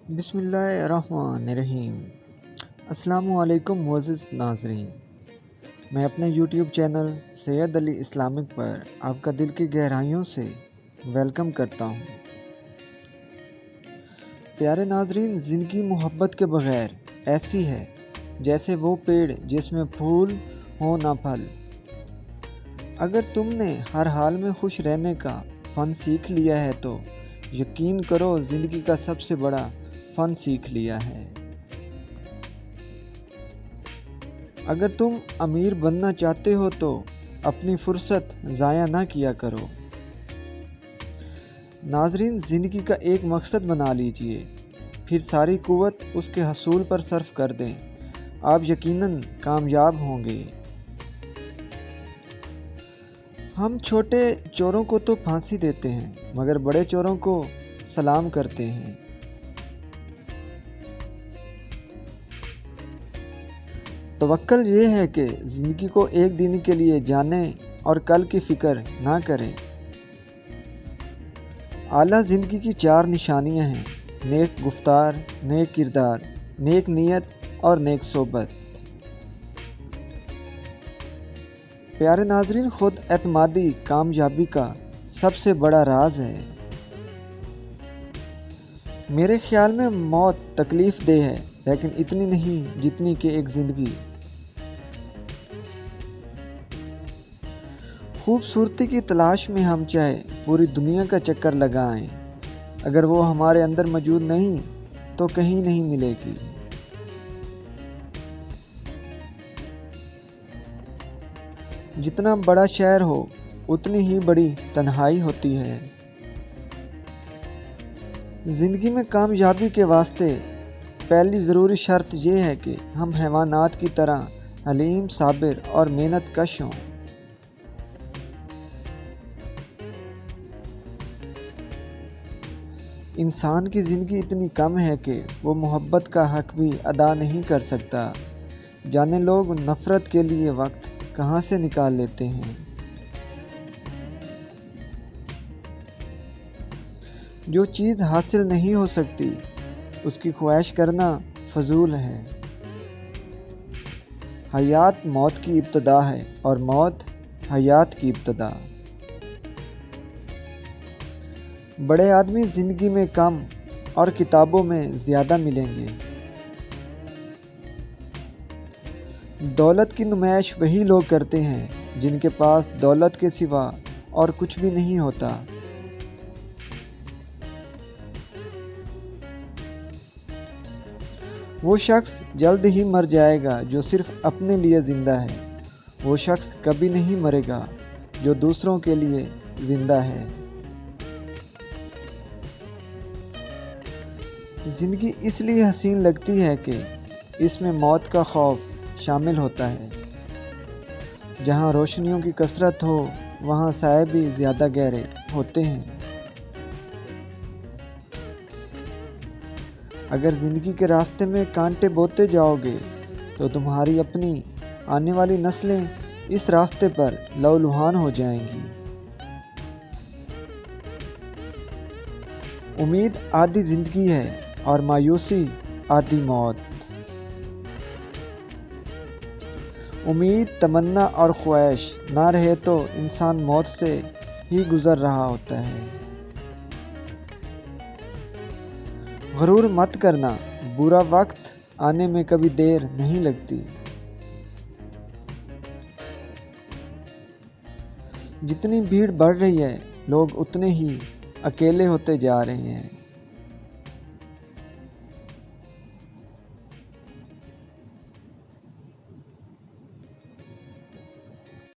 بسم اللہ الرحمن الرحیم۔ السلام علیکم معزز ناظرین، میں اپنے یوٹیوب چینل سید علی اسلامک پر آپ کا دل کی گہرائیوں سے ویلکم کرتا ہوں۔ پیارے ناظرین، زندگی محبت کے بغیر ایسی ہے جیسے وہ پیڑ جس میں پھول ہو نہ پھل۔ اگر تم نے ہر حال میں خوش رہنے کا فن سیکھ لیا ہے تو یقین کرو زندگی کا سب سے بڑا فن سیکھ لیا ہے۔ اگر تم امیر بننا چاہتے ہو تو اپنی فرصت ضائع نہ کیا کرو۔ ناظرین، زندگی کا ایک مقصد بنا لیجئے، پھر ساری قوت اس کے حصول پر صرف کر دیں، آپ یقیناً کامیاب ہوں گے۔ ہم چھوٹے چوروں کو تو پھانسی دیتے ہیں مگر بڑے چوروں کو سلام کرتے ہیں۔ توکل یہ ہے کہ زندگی کو ایک دن کے لیے جانیں اور کل کی فکر نہ کریں۔ اعلیٰ زندگی کی 4 نشانیاں ہیں: نیک گفتار، نیک کردار، نیک نیت اور نیک صحبت۔ پیارے ناظرین، خود اعتمادی کامیابی کا سب سے بڑا راز ہے۔ میرے خیال میں موت تکلیف دہ ہے لیکن اتنی نہیں جتنی کہ ایک زندگی۔ خوبصورتی کی تلاش میں ہم چاہے پوری دنیا کا چکر لگائیں، اگر وہ ہمارے اندر موجود نہیں تو کہیں نہیں ملے گی۔ جتنا بڑا شہر ہو اتنی ہی بڑی تنہائی ہوتی ہے۔ زندگی میں کامیابی کے واسطے پہلی ضروری شرط یہ ہے کہ ہم حیوانات کی طرح حلیم، صابر اور محنت کش ہوں۔ انسان کی زندگی اتنی کم ہے کہ وہ محبت کا حق بھی ادا نہیں کر سکتا، جانے لوگ نفرت کے لیے وقت کہاں سے نکال لیتے ہیں۔ جو چیز حاصل نہیں ہو سکتی اس کی خواہش کرنا فضول ہے۔ حیات موت کی ابتدا ہے اور موت حیات کی ابتدا۔ بڑے آدمی زندگی میں کم اور کتابوں میں زیادہ ملیں گے۔ دولت کی نمائش وہی لوگ کرتے ہیں جن کے پاس دولت کے سوا اور کچھ بھی نہیں ہوتا۔ وہ شخص جلد ہی مر جائے گا جو صرف اپنے لیے زندہ ہے، وہ شخص کبھی نہیں مرے گا جو دوسروں کے لیے زندہ ہے۔ زندگی اس لیے حسین لگتی ہے کہ اس میں موت کا خوف شامل ہوتا ہے۔ جہاں روشنیوں کی کثرت ہو وہاں سائے بھی زیادہ گہرے ہوتے ہیں۔ اگر زندگی کے راستے میں کانٹے بوتے جاؤ گے تو تمہاری اپنی آنے والی نسلیں اس راستے پر لہولہان ہو جائیں گی۔ امید آدھی زندگی ہے اور مایوسی آدھی موت۔ امید، تمنا اور خواہش نہ رہے تو انسان موت سے ہی گزر رہا ہوتا ہے۔ غرور مت کرنا، برا وقت آنے میں کبھی دیر نہیں لگتی۔ جتنی بھیڑ بڑھ رہی ہے لوگ اتنے ہی اکیلے ہوتے جا رہے ہیں۔